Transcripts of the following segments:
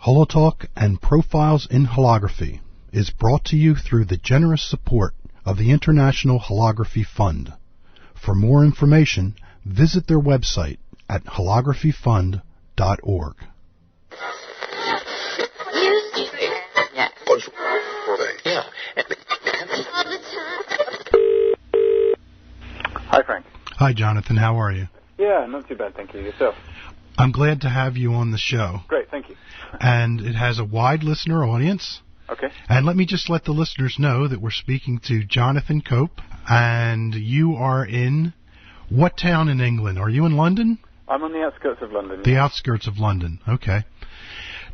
HoloTalk and Profiles in Holography is brought to you through the generous support of the International Holography Fund. For more information, visit their website at holographyfund.org. Hi, Frank. Hi, Jonathan. How are you? Yeah, not too bad, thank you. Yourself? I'm glad to have you on the show. Great, thank you. And it has a wide listener audience. Okay. And let me just let the listeners know that we're speaking to Jonathan Cope, and you are in what town in England? Are you in London? I'm on the outskirts of London. The outskirts of London, okay.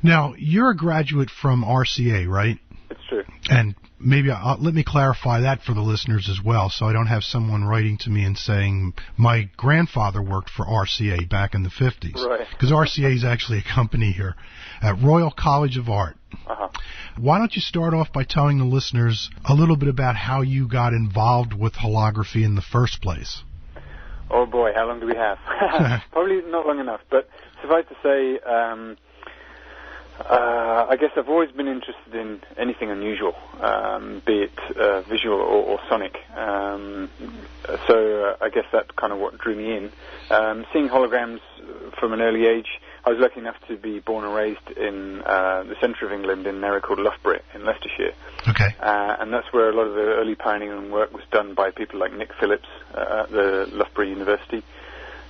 Now, you're a graduate from RCA, right? It's true. And maybe let me clarify that for the listeners as well, so I don't have someone writing to me and saying, my grandfather worked for RCA back in the 50s. Right. Because RCA is actually a company here at Royal College of Art. Uh-huh. Why don't you start off by telling the listeners a little bit about how you got involved with holography in the first place? Oh boy, how long do we have? Probably not long enough, but suffice to say, I guess I've always been interested in anything unusual, be it visual or sonic. So I guess that's kind of what drew me in. Seeing holograms from an early age, I was lucky enough to be born and raised in the centre of England in an area called Loughborough in Leicestershire. Okay. And that's where a lot of the early pioneering work was done by people like Nick Phillips at the Loughborough University.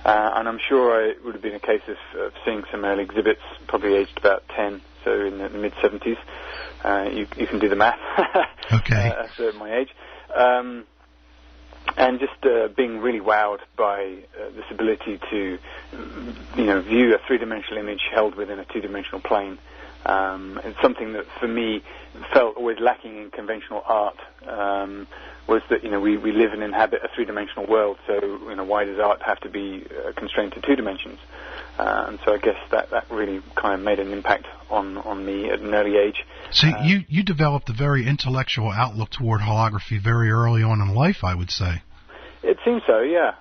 And I'm sure it would have been a case of seeing some early exhibits, probably aged about 10, so in the mid-70s. You can do the math. Okay. At my age. And just being really wowed by this ability to, view a three-dimensional image held within a two-dimensional plane. It's something that, for me, felt always lacking in conventional art, was that, we live and inhabit a three-dimensional world, so, why does art have to be constrained to two dimensions? And so I guess that really kind of made an impact on me at an early age. So you developed a very intellectual outlook toward holography very early on in life, I would say. It seems so, yeah.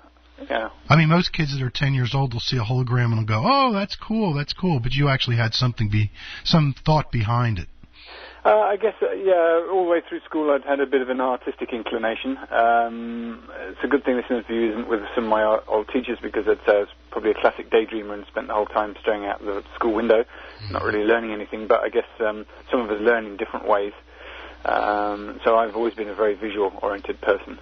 Yeah. I mean, most kids that are 10 years old will see a hologram and will go, "Oh, that's cool," but you actually had some thought behind it. I guess, all the way through school I'd had a bit of an artistic inclination. It's a good thing this interview isn't with some of my old teachers, because I'd say I was probably a classic daydreamer and spent the whole time staring out the school window, not really learning anything, but I guess some of us learn in different ways. So I've always been a very visual-oriented person.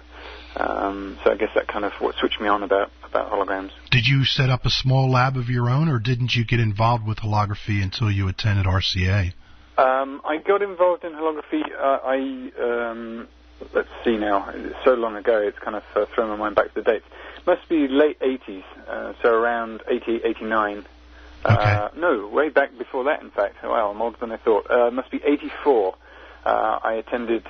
So I guess that kind of what switched me on about holograms. Did you set up a small lab of your own, or didn't you get involved with holography until you attended RCA? I got involved in holography. Let's see now. It's so long ago, it's kind of thrown my mind back to the dates. Must be late 80s, so around 80, 89. Okay. No, way back before that, in fact. Wow, I'm older than I thought. Must be 84. I attended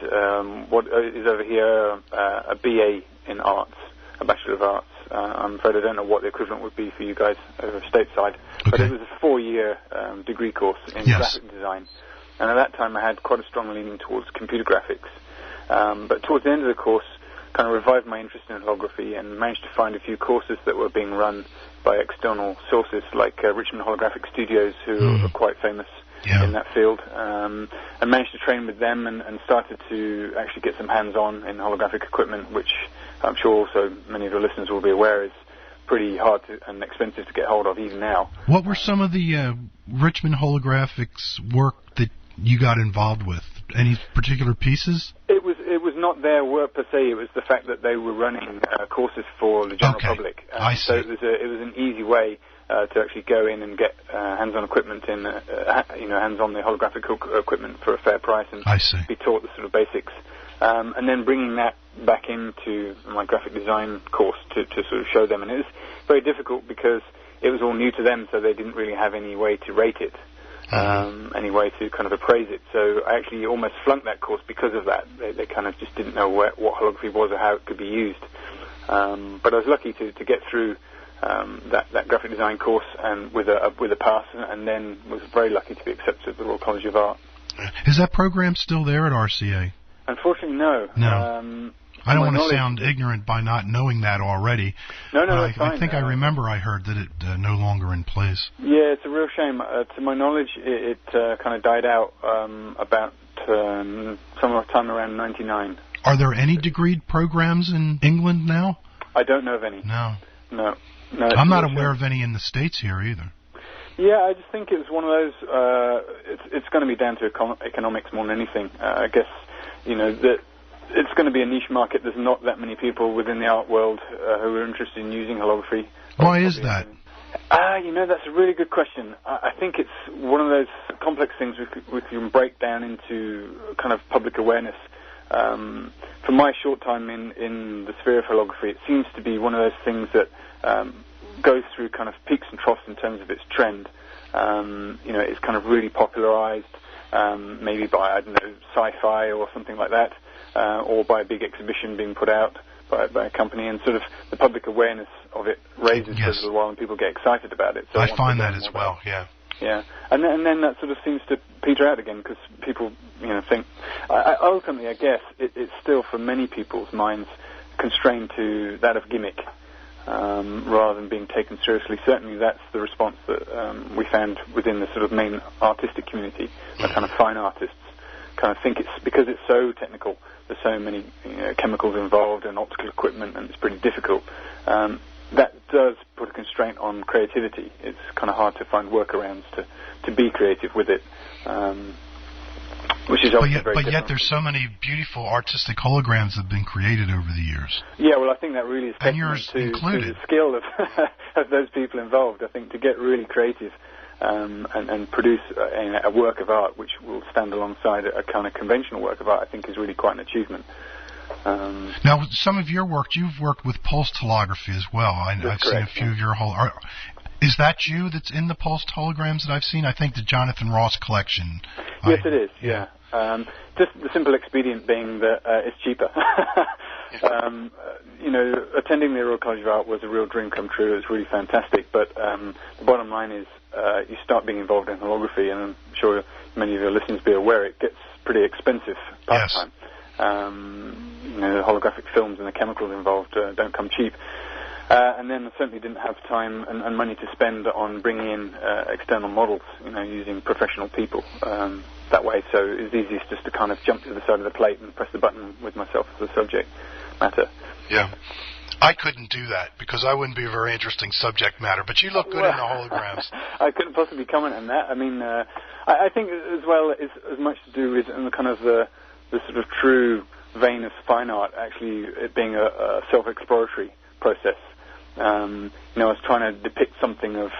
what is over here a BA in arts, a Bachelor of Arts. I'm afraid I don't know what the equivalent would be for you guys over stateside, but it was a 4-year degree course in graphic design. And at that time I had quite a strong leaning towards computer graphics. But towards the end of the course, kind of revived my interest in holography and managed to find a few courses that were being run by external sources like Richmond Holographic Studios, who are quite famous in that field, and managed to train with them and started to actually get some hands-on in holographic equipment, which I'm sure also many of your listeners will be aware is pretty hard and expensive to get hold of even now. What were some of the Richmond Holographics work that you got involved with? Any particular pieces? It was not their work per se. It was the fact that they were running courses for the general public. I see. So it was an easy way to actually go in and get hands-on equipment hands-on the holographic equipment for a fair price and be taught the sort of basics. And then bringing that back into my graphic design course to sort of show them. And it was very difficult because it was all new to them, so they didn't really have any way to rate it, any way to kind of appraise it. So I actually almost flunked that course because of that. They kind of just didn't know what holography was or how it could be used. But I was lucky to get through that graphic design course and with a pass, and then was very lucky to be accepted at the Royal College of Art. Is that program still there at RCA? Unfortunately, no. I don't want to sound ignorant by not knowing that already. No, that's fine. I think I remember I heard that it no longer in place. Yeah, it's a real shame. To my knowledge, it kind of died out about sometime around 99. Are there any degreed programs in England now? I don't know of any. No. I'm not aware of any in the States here either. Yeah, I just think it's one of those. It's going to be down to economics more than anything. I guess that it's going to be a niche market. There's not that many people within the art world who are interested in using holography. Why is that? That's a really good question. I think it's one of those complex things we can break down into kind of public awareness. For my short time in the sphere of holography, it seems to be one of those things that goes through kind of peaks and troughs in terms of its trend. It's kind of really popularized, maybe by, sci-fi or something like that, or by a big exhibition being put out by a company, and sort of the public awareness of it raises for a little while and people get excited about it. So I find that as well, yeah. Yeah, and then that sort of seems to peter out again because people, think. Ultimately, I guess it's still for many people's minds constrained to that of gimmick, rather than being taken seriously. Certainly, that's the response that we found within the sort of main artistic community. The kind of fine artists kind of think it's because it's so technical. There's so many chemicals involved and optical equipment, and it's pretty difficult. That does put a constraint on creativity. It's kind of hard to find workarounds to be creative with it, which is obviously very different. But yet there's so many beautiful artistic holograms that have been created over the years. Yeah, well, I think that really is testament to the skill of those people involved. I think to get really creative and produce a work of art which will stand alongside a kind of conventional work of art, I think is really quite an achievement. Now, some of your work, you've worked with pulsed holography as well. I've seen a few of your Is that you that's in the pulsed holograms that I've seen? I think the Jonathan Ross collection. Yes, it is, yeah. Just the simple expedient being that it's cheaper. Attending the Royal College of Art was a real dream come true. It was really fantastic. But the bottom line is you start being involved in holography, and I'm sure many of your listeners will be aware it gets pretty expensive pastime. The holographic films and the chemicals involved don't come cheap. And then I certainly didn't have time and money to spend on bringing in external models, using professional people that way. So it was easiest just to kind of jump to the side of the plate and press the button with myself as the subject matter. Yeah. I couldn't do that because I wouldn't be a very interesting subject matter, but you look good in the holograms. I couldn't possibly comment on that. I mean, I think as well it's as much to do with kind of the sort of true vein of fine art, actually it being a self-exploratory process. I was trying to depict something of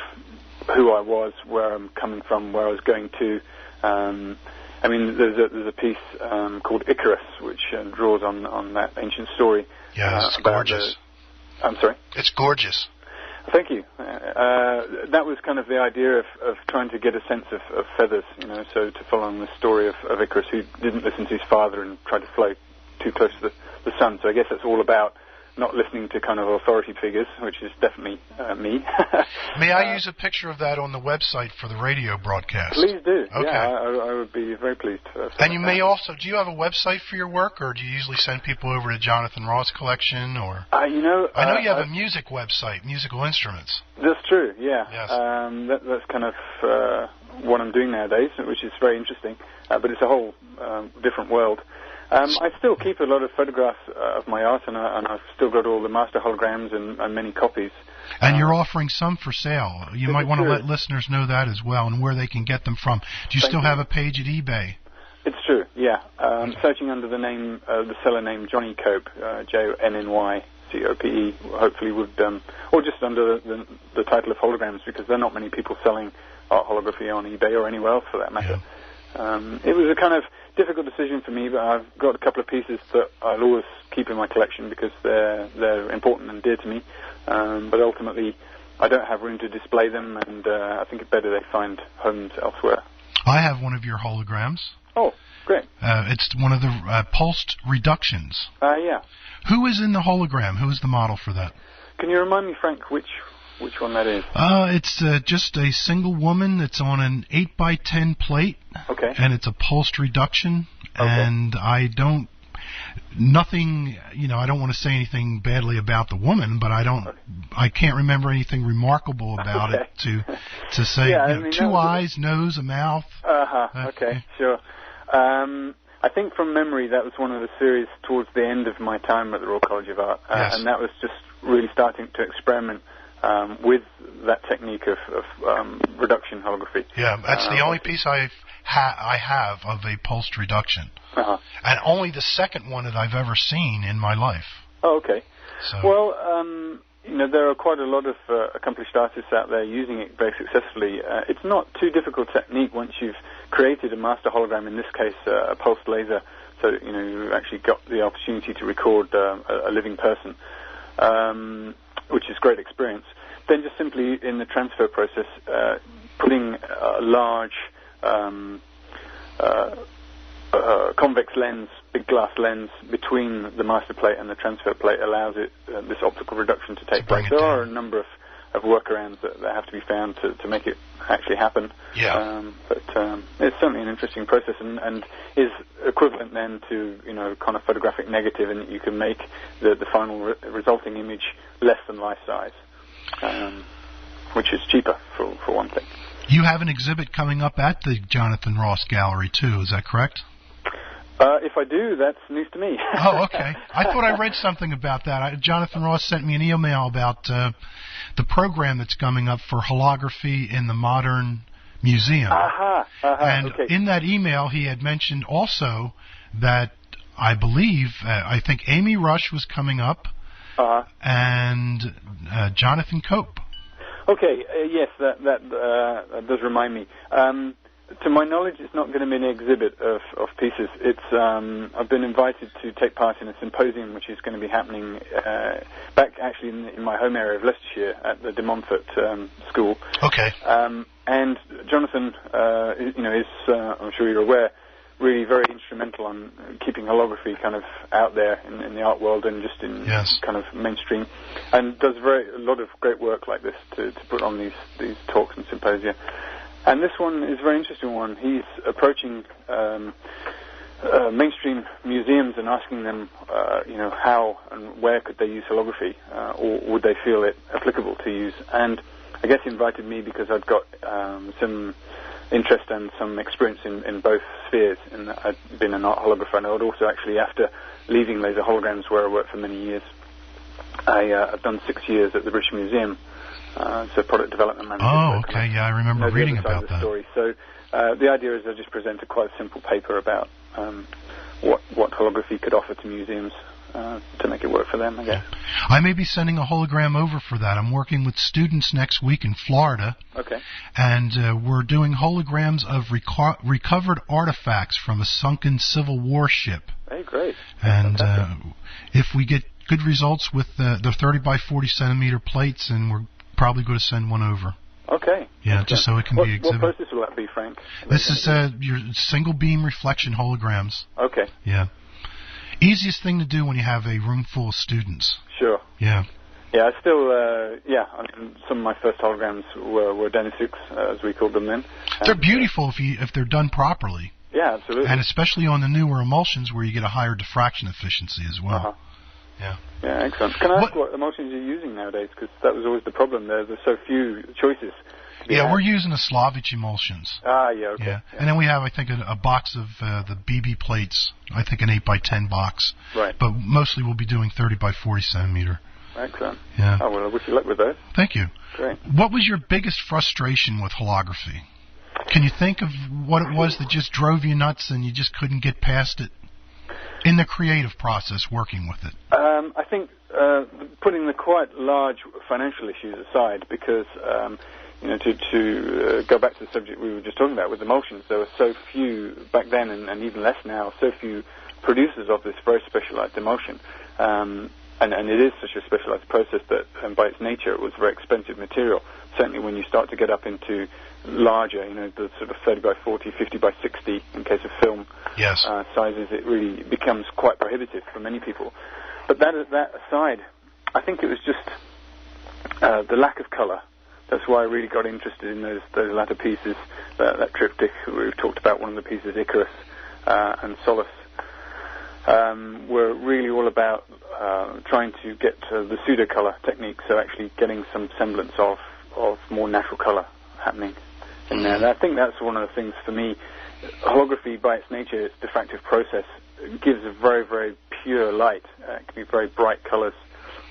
who I was, where I'm coming from, where I was going to. There's a piece called Icarus, which draws on that ancient story. Yeah, it's gorgeous. I'm sorry? It's gorgeous. Thank you. That was kind of the idea of trying to get a sense of feathers, so to follow on the story of Icarus, who didn't listen to his father and tried to fly too close to the sun. So I guess that's all about not listening to kind of authority figures, which is definitely me. May I use a picture of that on the website for the radio broadcast? Please do. Okay. Yeah, I would be very pleased. And you may also, do you have a website for your work, or do you usually send people over to Jonathan Ross Collection? Or I know you have a music website, musical instruments. That's true, yeah. Yes. That's kind of what I'm doing nowadays, which is very interesting, but it's a whole different world. I still keep a lot of photographs of my art, and I've still got all the master holograms and many copies. And you're offering some for sale. You might want to let listeners know that as well, and where they can get them from. Do you still have a page at eBay? It's true, yeah. Searching under the name, the seller name Johnny Cope, JONNYCOPE, hopefully would, or just under the title of holograms, because there are not many people selling art holography on eBay or anywhere else for that matter. Yeah. It was a kind of difficult decision for me, but I've got a couple of pieces that I'll always keep in my collection because they're important and dear to me. But ultimately, I don't have room to display them, and I think it's better they find homes elsewhere. I have one of your holograms. Oh, great. It's one of the pulsed reductions. Yeah. Who is in the hologram? Who is the model for that? Can you remind me, Frank, which one that is? It's just a single woman that's on an 8x10 plate. Okay. And it's a pulsed reduction. Okay. And I don't nothing, I don't want to say anything badly about the woman, but I can't remember anything remarkable about it to say, two eyes, nose, a mouth. Okay, sure. I think from memory that was one of the series towards the end of my time at the Royal College of Art, and that was just really starting to experiment with that technique of reduction holography. Yeah, that's the only piece I have of a pulsed reduction, and only the second one that I've ever seen in my life. Oh, okay. So. Well, there are quite a lot of accomplished artists out there using it very successfully. It's not too difficult technique once you've created a master hologram, in this case a pulsed laser, so you actually got the opportunity to record a living person, which is great experience. Then just simply in the transfer process, putting a large convex lens, big glass lens, between the master plate and the transfer plate allows it this optical reduction to take place. There are a number of workarounds that have to be found to make it actually happen. Yeah. But it's certainly an interesting process and is equivalent then to kind of photographic negative, and you can make the final resulting image less than life size, which is cheaper for one thing. You have an exhibit coming up at the Jonathan Ross Gallery too, is that correct? If I do, that's news to me. Oh, okay. I thought I read something about that. Jonathan Ross sent me an email about the program that's coming up for holography in the Modern Museum. And in that email, he had mentioned also that I think Amy Rush was coming up, and Jonathan Cope. Okay, yes, that does remind me. To my knowledge, it's not going to be an exhibit of pieces. It's I've been invited to take part in a symposium which is going to be happening back actually in my home area of Leicestershire at the De Montfort School. Okay. And Jonathan, is I'm sure you're aware, really very instrumental on keeping holography kind of out there in the art world and just in kind of mainstream, and does a lot of great work like this to put on these talks and symposia. And this one is a very interesting one. He's approaching mainstream museums and asking them, how and where could they use holography, or would they feel it applicable to use. And I guess he invited me because I'd got some interest and some experience in both spheres. And I'd been an art holographer, and I'd also actually, after leaving Laser Holograms, where I worked for many years, I've done 6 years at the British Museum. So product development manager. Oh, okay. Yeah, I remember reading about that. Story. So the idea is I just present a quite simple paper about what holography could offer to museums to make it work for them, I guess. I may be sending a hologram over for that. I'm working with students next week in Florida. Okay. And we're doing holograms of recovered artifacts from a sunken Civil War ship. Hey, great. And if we get good results with the 30 by 40 centimeter plates, and we're probably going to send one over. Okay. Yeah, just so it can be exhibited. What process will that be, Frank? This is your single beam reflection holograms. Okay. Yeah. Easiest thing to do when you have a room full of students. Sure. Yeah. Yeah, I still, some of my first holograms were Denisics, as we called them then. They're beautiful if they're done properly. Yeah, absolutely. And especially on the newer emulsions where you get a higher diffraction efficiency as well. Yeah. Yeah, excellent. Can I ask what emulsions you're using nowadays? Because that was always the problem. There's so few choices. We're using the Slavich emulsions. Okay. Yeah. And then we have, I think, a box of the BB plates. I think an 8x10 box. Right. But mostly we'll be doing 30 by 40 centimeter. Excellent. Yeah. Oh, well, I wish you luck with those. Thank you. Great. What was your biggest frustration with holography? Can you think of what it was that just drove you nuts and you just couldn't get past it in the creative process working with it? I think putting the quite large financial issues aside, because to go back to the subject we were just talking about with emulsions, there were so few back then, and even less now, so few producers of this very specialized emulsion. And it is such a specialized process that, by its nature, it was very expensive material. Certainly when you start to get up into larger, the sort of 30 by 40, 50 by 60, in case of film sizes, it really becomes quite prohibitive for many people. But that aside, I think it was just the lack of color. That's why I really got interested in those latter pieces, that triptych. We've talked about one of the pieces, Icarus and Solace. were really all about trying to get the pseudo-color technique, so actually getting some semblance of more natural color happening in there. And I think that's one of the things for me. Holography, by its nature, its diffractive process, gives a very, very pure light. It can be very bright colors,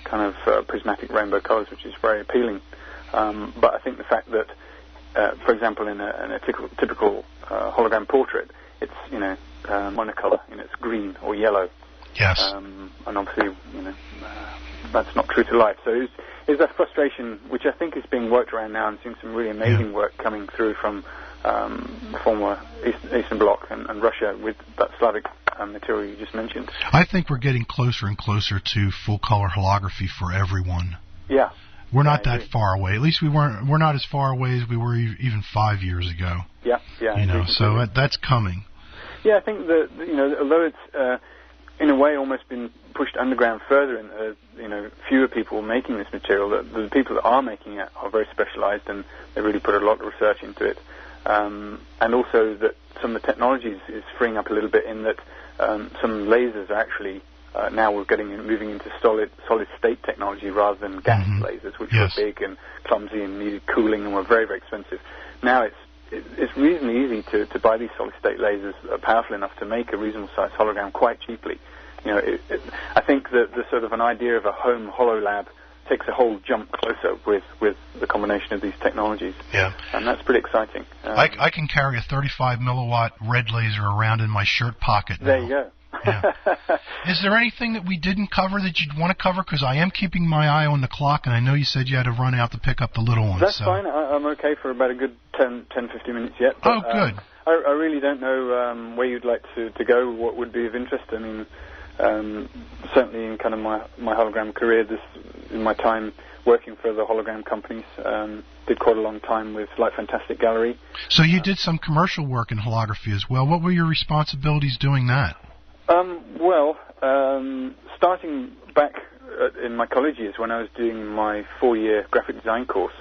kind of prismatic rainbow colors, which is very appealing. But I think the fact that, for example, in a typical hologram portrait, it's monocolor, it's green or yellow. Yes. And obviously, that's not true to life. So is that frustration, which I think is being worked around now, and seeing some really amazing work coming through from the former Eastern Bloc and Russia with that Slavic material you just mentioned. I think we're getting closer and closer to full-color holography for everyone. Yeah. We're not that far away. At least we're not as far away as we were even 5 years ago. Yeah. So that's coming. Yeah, I think that although it's in a way almost been pushed underground further, and fewer people making this material, the people that are making it are very specialized, and they really put a lot of research into it. And also that some of the technologies is freeing up a little bit, in that some lasers are actually now we're moving into solid state technology rather than gas lasers, which were big and clumsy and needed cooling and were very, very expensive. Now it's reasonably easy to buy these solid state lasers that are powerful enough to make a reasonable sized hologram quite cheaply. I think that the sort of an idea of a home hololab takes a whole jump closer with the combination of these technologies. Yeah. And that's pretty exciting. I can carry a 35 milliwatt red laser around in my shirt pocket now. There you go. Yeah. Is there anything that we didn't cover that you'd want to cover? Because I am keeping my eye on the clock, and I know you said you had to run out to pick up the little ones. That's fine. I'm okay for about a good 10, 15 minutes yet. But, good. I really don't know where you'd like to go, what would be of interest. I mean, certainly in kind of my hologram career, in my time working for the hologram companies, did quite a long time with Light Fantastic Gallery. So you did some commercial work in holography as well. What were your responsibilities doing that? Starting back in my college years when I was doing my 4-year graphic design course,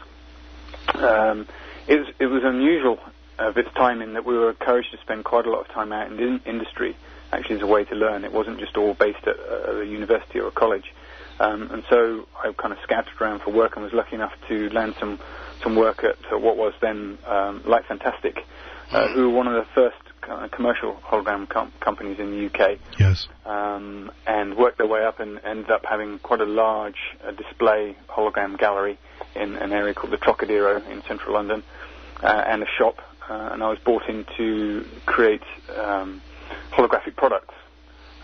it was unusual of its time in that we were encouraged to spend quite a lot of time out in industry, actually as a way to learn. It wasn't just all based at a university or a college. And so I kind of scattered around for work and was lucky enough to land some work at what was then Light Fantastic, who were one of the first commercial hologram companies in the UK. Yes. And worked their way up and ended up having quite a large display hologram gallery in an area called the Trocadero in central London, and a shop. And I was brought in to create holographic products.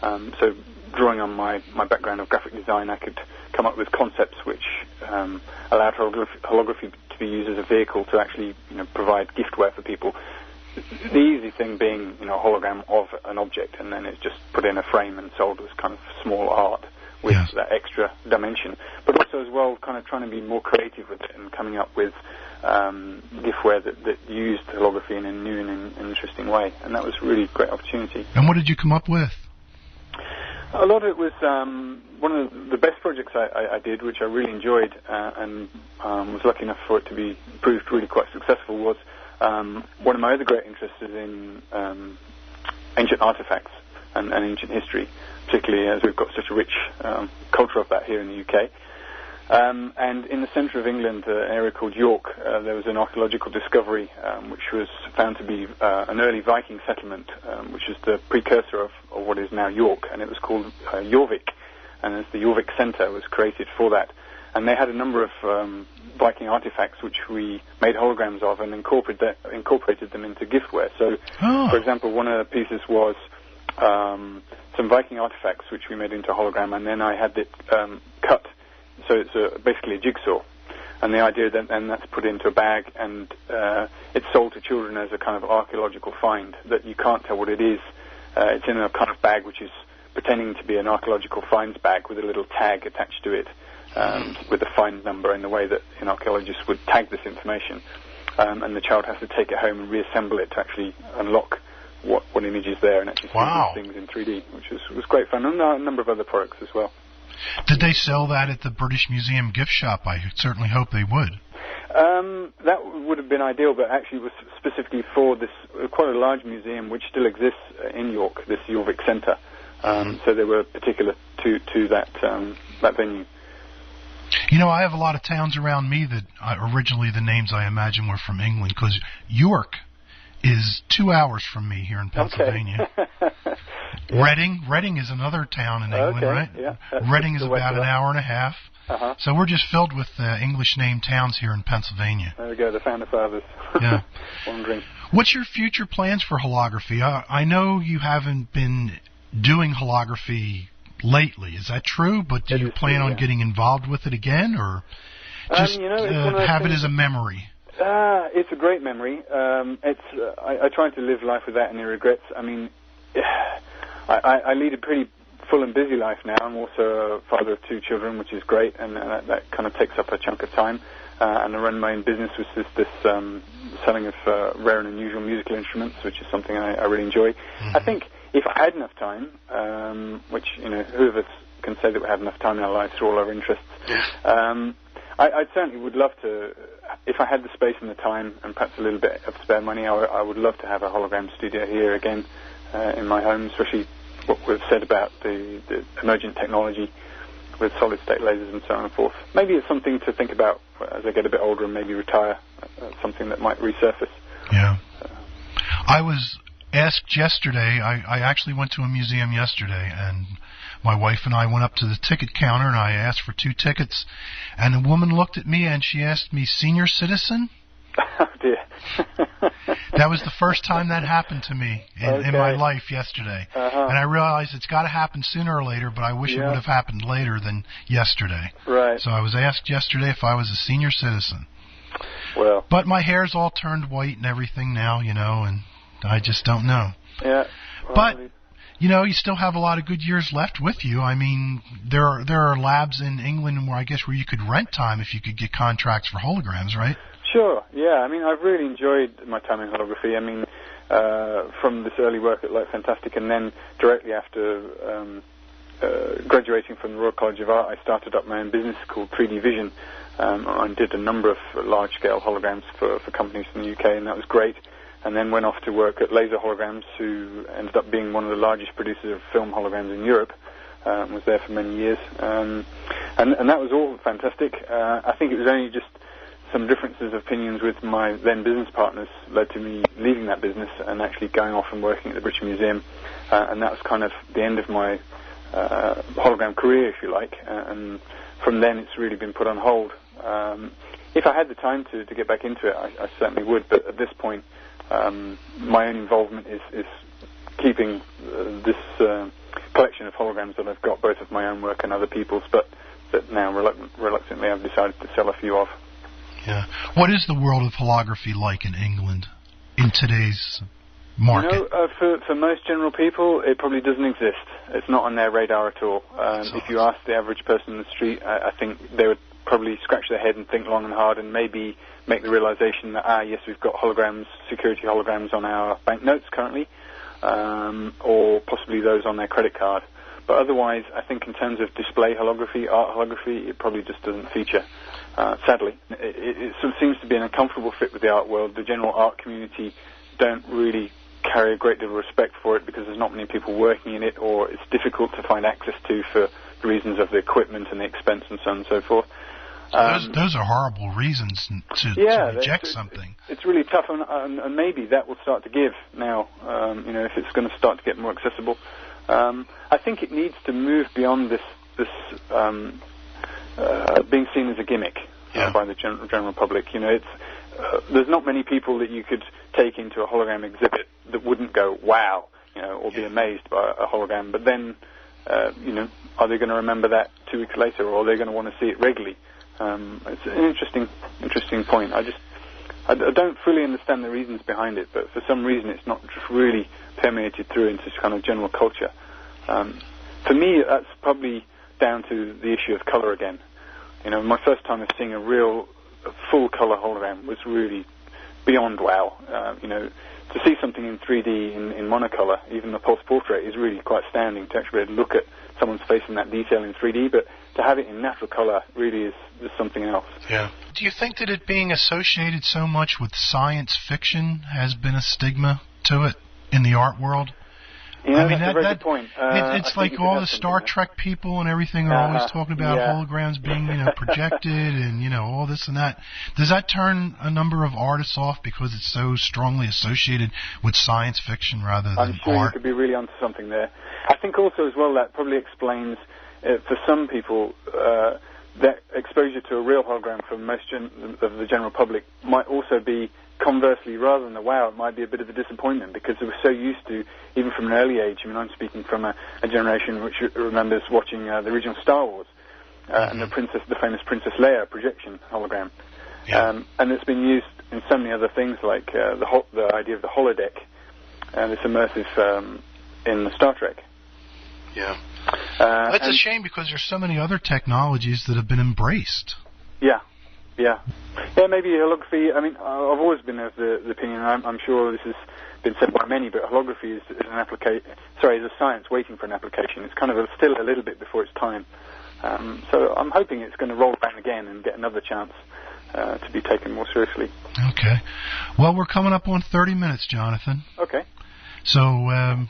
So drawing on my background of graphic design, I could come up with concepts which allowed holography to be used as a vehicle to actually provide giftware for people. The easy thing being, a hologram of an object, and then it's just put in a frame and sold as kind of small art with that extra dimension. But also as well, kind of trying to be more creative with it and coming up with giftware that used holography in a new and interesting way. And that was really a great opportunity. And what did you come up with? A lot of it was one of the best projects I did, which I really enjoyed and was lucky enough for it to be proved really quite successful, was one of my other great interests is in ancient artifacts and ancient history, particularly as we've got such a rich culture of that here in the UK. And in the centre of England, an area called York, there was an archaeological discovery which was found to be an early Viking settlement, which is the precursor of what is now York, and it was called Jorvik, and as the Jorvik Centre was created for that. And they had a number of Viking artifacts which we made holograms of and incorporated them into giftware. So, for example, one of the pieces was some Viking artifacts which we made into a hologram, and then I had it cut. So it's basically a jigsaw. And the idea then that's put into a bag, and it's sold to children as a kind of archaeological find that you can't tell what it is. It's in a kind of bag which is pretending to be an archaeological finds bag with a little tag attached to it, with a find number in the way that an archaeologist would tag this information. And the child has to take it home and reassemble it to actually unlock what image is there and actually see these things in 3D, which was great fun. And a number of other products as well. Did they sell that at the British Museum gift shop? I certainly hope they would. That would have been ideal, but actually was specifically for this quite a large museum which still exists in York, this Jorvik Centre, So they were particular to that venue. You know, I have a lot of towns around me that originally the names I imagine were from England, because York is 2 hours from me here in Pennsylvania. Okay. Yeah. Reading is another town in England, right? Yeah. Reading is about an hour and a half. Uh-huh. So we're just filled with English name towns here in Pennsylvania. There we go, the founder fathers. Yeah. Wandering. What's your future plans for holography? I know you haven't been doing holography lately. Is that true? But do you plan on getting involved with it again, or just have it as a memory? It's a great memory. I try to live life without any regrets. I mean, I lead a pretty full and busy life now. I'm also a father of 2 children, which is great, and that kind of takes up a chunk of time. And I run my own business, which is this selling of rare and unusual musical instruments, which is something I really enjoy. Mm-hmm. I think if I had enough time, which, who of us can say that we have enough time in our lives for all our interests, I certainly would love to, if I had the space and the time and perhaps a little bit of spare money, I would love to have a hologram studio here again in my home, especially what we've said about the emergent technology with solid-state lasers and so on and forth. Maybe it's something to think about as I get a bit older and maybe retire, something that might resurface. Yeah. I was asked yesterday, I actually went to a museum yesterday, and my wife and I went up to the ticket counter, and I asked for 2 tickets, and a woman looked at me and she asked me, "Senior citizen?" Oh, dear. That was the first time that happened to me in my life yesterday. Uh-huh. And I realized it's got to happen sooner or later, but I wish it would have happened later than yesterday. Right. So I was asked yesterday if I was a senior citizen. Well. But my hair's all turned white and everything now, and I just don't know. Yeah. But, you still have a lot of good years left with you. I mean, there are labs in England where you could rent time if you could get contracts for holograms, right? Sure, yeah. I mean, I've really enjoyed my time in holography. I mean, from this early work at Light Fantastic, and then directly after graduating from the Royal College of Art, I started up my own business called 3D Vision. I did a number of large-scale holograms for companies in the UK, and that was great. And then went off to work at Laser Holograms, who ended up being one of the largest producers of film holograms in Europe. Was there for many years. And that was all fantastic. I think it was only just some differences of opinions with my then business partners led to me leaving that business and actually going off and working at the British Museum, and that was kind of the end of my hologram career, if you like, and from then it's really been put on hold. If I had the time to get back into it, I certainly would, but at this point my own involvement is keeping this collection of holograms that I've got, both of my own work and other people's, but that now reluctantly I've decided to sell a few off. Yeah. What is the world of holography like in England in today's market? For most general people, it probably doesn't exist. It's not on their radar at all. If you ask the average person in the street, I think they would probably scratch their head and think long and hard and maybe make the realization that, yes, we've got holograms, security holograms on our banknotes currently, or possibly those on their credit card. But otherwise, I think in terms of display holography, art holography, it probably just doesn't feature. Sadly, it sort of seems to be an uncomfortable fit with the art world. The general art community don't really carry a great deal of respect for it because there's not many people working in it, or it's difficult to find access to for the reasons of the equipment and the expense and so on and so forth. Those are horrible reasons to reject something. It's really tough, and maybe that will start to give now, if it's going to start to get more accessible. I think it needs to move beyond this being seen as a gimmick by the general public. There's not many people that you could take into a hologram exhibit that wouldn't go, wow, or be amazed by a hologram. But then, are they going to remember that 2 weeks later, or are they going to want to see it regularly? It's an interesting point. I don't fully understand the reasons behind it, but for some reason it's not just really permeated through into kind of general culture. For me, that's probably down to the issue of color again. My first time of seeing a full color hologram was really beyond wow. To see something in 3D in monocolor, even the pulse portrait, is really quite astounding to actually look at someone's face in that detail in 3D, but to have it in natural color really is something else. Yeah. Do you think that it being associated so much with science fiction has been a stigma to it in the art world? Yeah, I mean, that's a very good point. It's like all the Star Trek people and everything are always talking about holograms being, projected and, all this and that. Does that turn a number of artists off because it's so strongly associated with science fiction rather than art? I'm sure you could be really onto something there. I think also as well that probably explains, for some people, that exposure to a real hologram for most of the general public might also be, conversely, rather than the wow, it might be a bit of a disappointment because they were so used to, even from an early age. I mean, I'm speaking from a generation which remembers watching the original Star Wars and the famous Princess Leia projection hologram, and it's been used in so many other things like the idea of the holodeck and it's immersive in Star Trek. Yeah. That's a shame because there's so many other technologies that have been embraced. Yeah, maybe holography. I mean, I've always been of the opinion, I'm sure this has been said by many, but holography is a science waiting for an application. It's kind of still a little bit before its time. So I'm hoping it's going to roll back again and get another chance to be taken more seriously. Okay. Well, we're coming up on 30 minutes, Jonathan. Okay. So...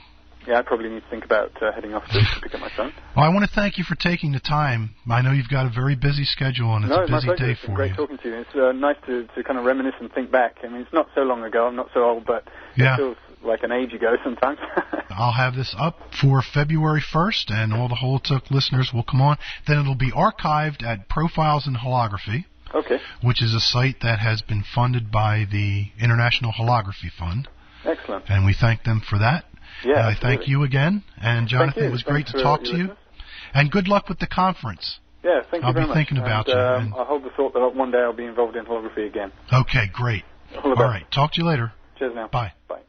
I probably need to think about heading off to pick up my son. Well, I want to thank you for taking the time. I know you've got a very busy schedule, and it's a busy day for you. It's great talking to you. It's nice to kind of reminisce and think back. I mean, it's not so long ago. I'm not so old, but it feels like an age ago sometimes. I'll have this up for February 1st, and all the HoloTalk listeners will come on. Then it'll be archived at Profiles in Holography, which is a site that has been funded by the International Holography Fund. Excellent. And we thank them for that. Yeah, and I thank you again. And Jonathan, it was great to talk to you. And good luck with the conference. Yeah, thank you very much. I'll be thinking about you. I hold the thought that one day I'll be involved in holography again. Okay, great. All right, talk to you later. Cheers now. Bye. Bye.